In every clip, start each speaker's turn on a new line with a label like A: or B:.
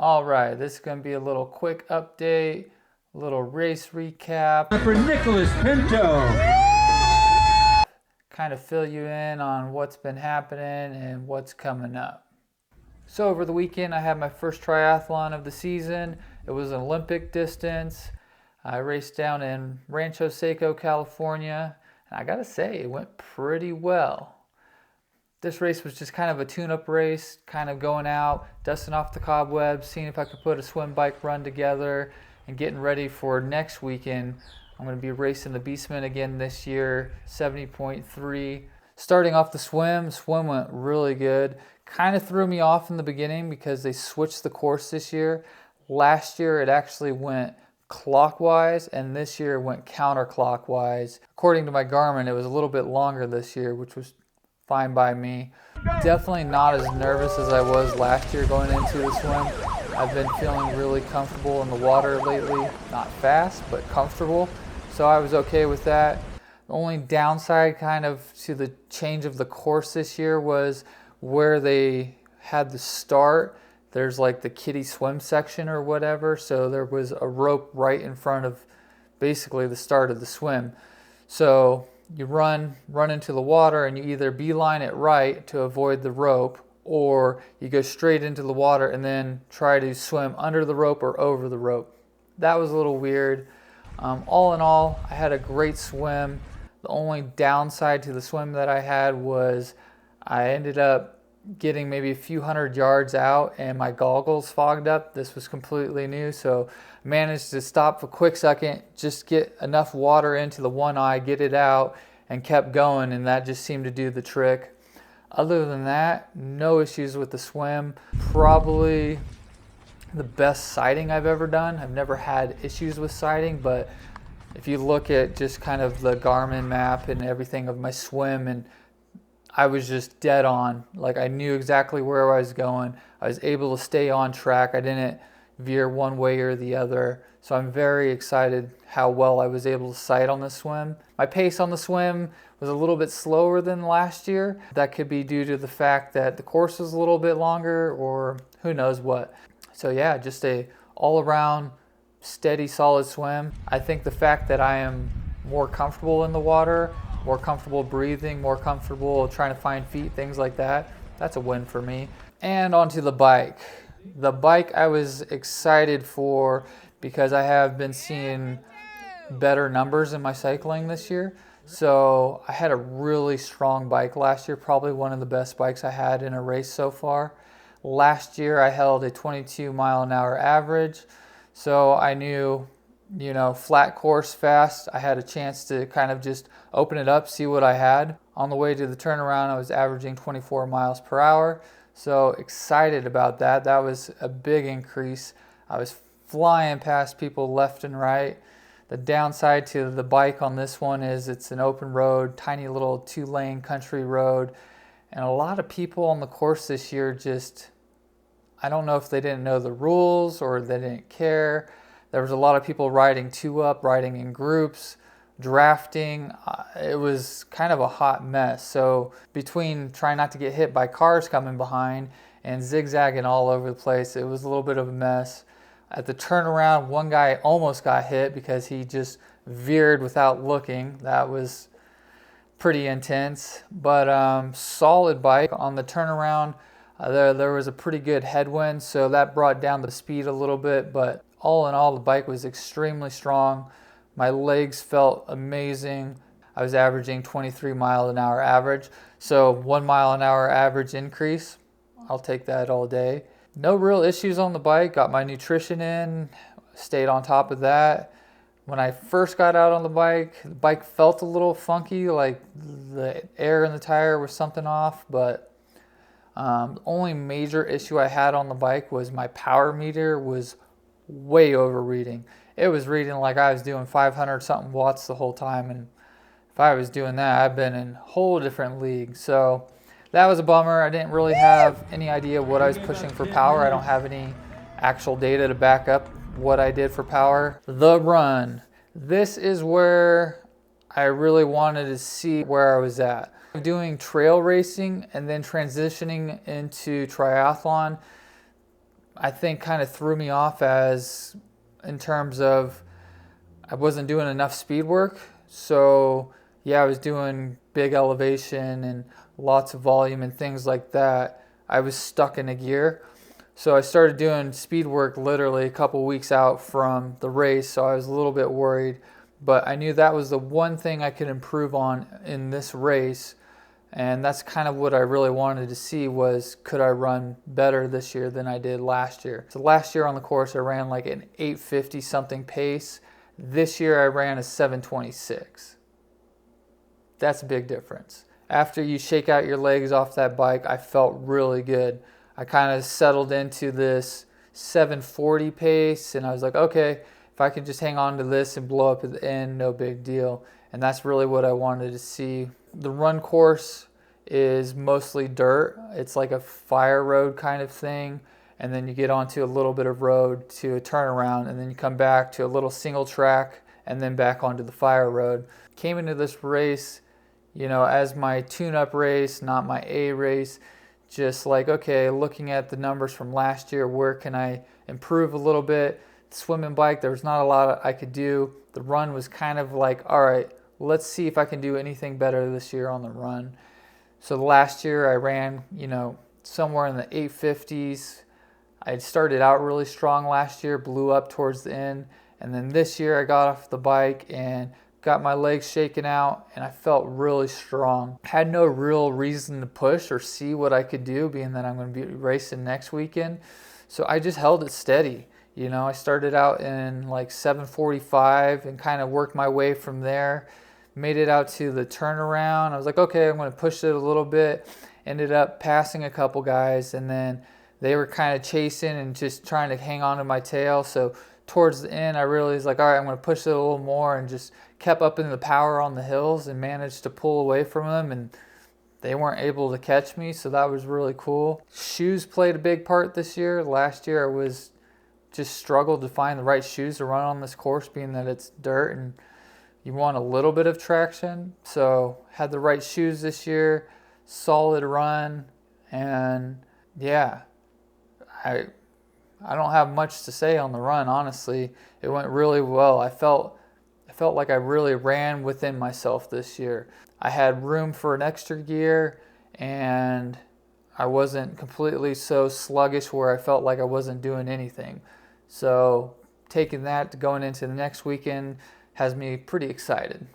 A: All right, this is going to be a little quick update, a little race recap.
B: For Nicholas Pinto.
A: Kind of fill you in on what's been happening and what's coming up. So over the weekend, I had my first triathlon of the season. It was an Olympic distance. I raced down in Rancho Seco, California, and I gotta say, it went pretty well. This race was just kind of a tune-up race, kind of going out, dusting off the cobwebs, seeing if I could put a swim bike run together, and getting ready for next weekend. I'm going to be racing the Beastman again this year, 70.3. Starting off the swim went really good. Kind of threw me off in the beginning because they switched the course this year. Last year it actually went clockwise, and this year it went counterclockwise. According to my Garmin, it was a little bit longer this year, which was fine by me. Definitely not as nervous as I was last year going into the swim. I've been feeling really comfortable in the water lately. Not fast, but comfortable. So I was okay with that. The only downside kind of to the change of the course this year was where they had the start. There's like the kiddie swim section or whatever. So there was a rope right in front of basically the start of the swim. So you run into the water and you either beeline it right to avoid the rope, or you go straight into the water and then try to swim under the rope or over the rope. That was a little weird. All in all, I had a great swim. The only downside to the swim that I had was I ended up getting maybe a few hundred yards out and my goggles fogged up. This was completely new, so I managed to stop for a quick second, just get enough water into the one eye, get it out, and kept going, and that just seemed to do the trick. Other than that, no issues with the swim. Probably the best sighting I've ever done. I've never had issues with sighting, but if you look at just kind of the Garmin map and everything of my swim, and I was just dead on. Like, I knew exactly where I was going. I was able to stay on track. I didn't veer one way or the other. So I'm very excited how well I was able to sight on the swim. My pace on the swim was a little bit slower than last year. That could be due to the fact that the course was a little bit longer, or who knows what. So yeah, just a all-around steady, solid swim. I think the fact that I am more comfortable in the water, more comfortable breathing, more comfortable trying to find feet, things like that, that's a win for me. And onto the bike. The bike I was excited for because I have been seeing better numbers in my cycling this year. So I had a really strong bike last year, probably one of the best bikes I had in a race so far. Last year I held a 22 mile an hour average, so I knew, flat course fast, I had a chance to kind of just open it up, see what I had. On the way to the turnaround, I was averaging 24 miles per hour, so excited about that. That was a big increase. I was flying past people left and right. The downside to the bike on this one is it's an open road, tiny little 2-lane country road, and a lot of people on the course this year just, I don't know if they didn't know the rules or they didn't care. There was a lot of people riding two-up, riding in groups, drafting. It was kind of a hot mess. So between trying not to get hit by cars coming behind and zigzagging all over the place, it was a little bit of a mess. At the turnaround, one guy almost got hit because he just veered without looking. That was pretty intense, but solid bike. On the turnaround, there was a pretty good headwind, so that brought down the speed a little bit, but all in all, the bike was extremely strong. My legs felt amazing. I was averaging 23 mile an hour average, so 1 mile an hour average increase. I'll take that all day. No real issues on the bike. Got my nutrition in, stayed on top of that. When I first got out on the bike felt a little funky, like the air in the tire was something off, but the only major issue I had on the bike was my power meter was way overreading. It was reading like I was doing 500 something watts the whole time, and if I was doing that, I've been in a whole different league. So that was a bummer. I didn't really have any idea what I was pushing for power. I don't have any actual data to back up what I did for power. The run. This is where I really wanted to see where I was at. Doing trail racing and then transitioning into triathlon, I think kind of threw me off as in terms of I wasn't doing enough speed work. So yeah, I was doing big elevation and lots of volume and things like that. I was stuck in a gear. So I started doing speed work literally a couple weeks out from the race. So I was a little bit worried, but I knew that was the one thing I could improve on in this race. And that's kind of what I really wanted to see was could I run better this year than I did last year. So last year on the course I ran like an 850 something pace. This year I ran a 726. That's a big difference. After you shake out your legs off that bike, I felt really good. I kind of settled into this 740 pace and I was like, okay, if I can just hang on to this and blow up at the end, no big deal. And that's really what I wanted to see. The run course is mostly dirt. It's like a fire road kind of thing. And then you get onto a little bit of road to a turnaround, and then you come back to a little single track and then back onto the fire road. Came into this race, as my tune-up race, not my A race. Just like, okay, looking at the numbers from last year, where can I improve a little bit? Swim and bike, there was not a lot I could do. The run was kind of like, all right, let's see if I can do anything better this year on the run. So last year I ran, somewhere in the 850s. I started out really strong last year, blew up towards the end. And then this year I got off the bike and got my legs shaken out and I felt really strong. Had no real reason to push or see what I could do, being that I'm going to be racing next weekend. So I just held it steady. I started out in like 745 and kind of worked my way from there. Made it out to the turnaround. I was like, okay, I'm going to push it a little bit. Ended up passing a couple guys, and then they were kind of chasing and just trying to hang on to my tail. So towards the end, I really was like, all right, I'm going to push it a little more, and just kept up in the power on the hills and managed to pull away from them, and they weren't able to catch me, so that was really cool. Shoes played a big part this year. Last year I was just struggled to find the right shoes to run on this course, being that it's dirt and you want a little bit of traction. So had the right shoes this year, solid run, and yeah, I don't have much to say on the run, honestly. It went really well. I felt like I really ran within myself this year. I had room for an extra gear, and I wasn't completely so sluggish where I felt like I wasn't doing anything. So taking that to going into the next weekend has me pretty excited.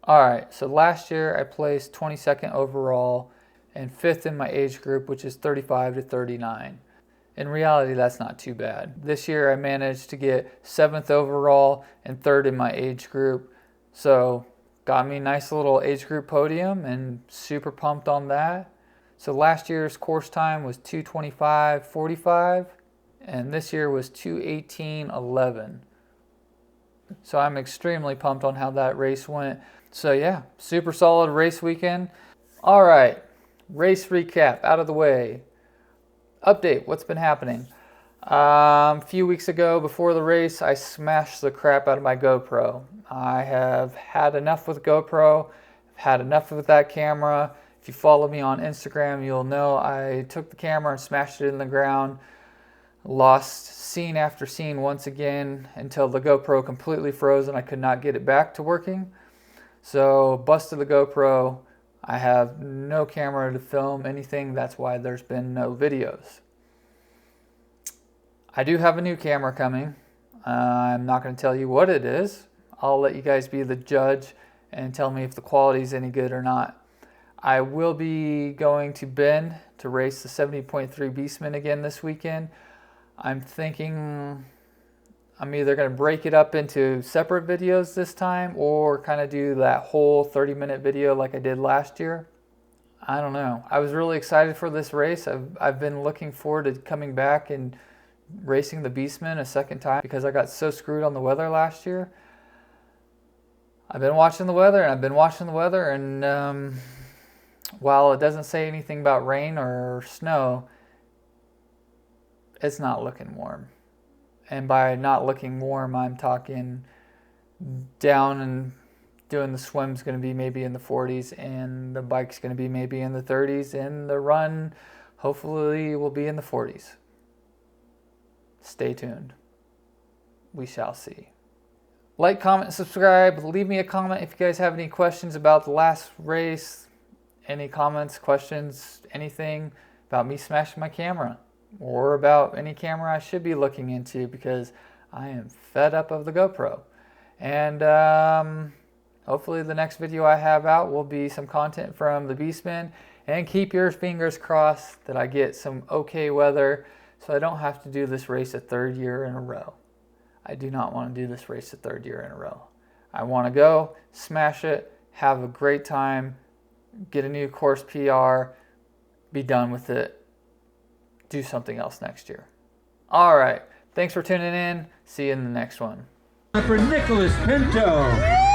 A: All right, so last year I placed 22nd overall and 5th in my age group, which is 35 to 39. In reality, that's not too bad. This year I managed to get 7th overall and 3rd in my age group. So got me a nice little age group podium and super pumped on that. So last year's course time was 2:25:45 and this year was 2:18:11. So I'm extremely pumped on how that race went. So yeah, super solid race weekend. All right, race recap out of the way. Update, what's been happening? A few weeks ago before the race, I smashed the crap out of my GoPro. I have had enough with GoPro, had enough with that camera. If you follow me on Instagram, you'll know I took the camera and smashed it in the ground. Lost scene after scene once again until the GoPro completely froze and I could not get it back to working. So busted the GoPro. I have no camera to film anything. That's why there's been no videos. I do have a new camera coming. I'm not going to tell you what it is. I'll let you guys be the judge and tell me if the quality is any good or not. I will be going to Bend to race the 70.3 Beastman again this weekend. I'm thinking I'm either going to break it up into separate videos this time or kind of do that whole 30-minute video like I did last year. I don't know. I was really excited for this race. I've been looking forward to coming back and racing the Beastman a second time because I got so screwed on the weather last year. I've been watching the weather and while it doesn't say anything about rain or snow, it's not looking warm. And by not looking warm, I'm talking down, and doing the swim's going to be maybe in the 40s and the bike's going to be maybe in the 30s and the run hopefully will be in the 40s. Stay tuned. We shall see. Like, comment, subscribe. Leave me a comment if you guys have any questions about the last race. Any comments, questions, anything about me smashing my camera, or about any camera I should be looking into, because I am fed up of the GoPro. And hopefully the next video I have out will be some content from the Beastman. And keep your fingers crossed that I get some okay weather so I don't have to do this race a third year in a row. I do not want to do this race a third year in a row. I want to go, smash it, have a great time, get a new course PR, be done with it, do something else next year. All right. Thanks for tuning in. See you in the next one.
B: For Nicholas Pinto.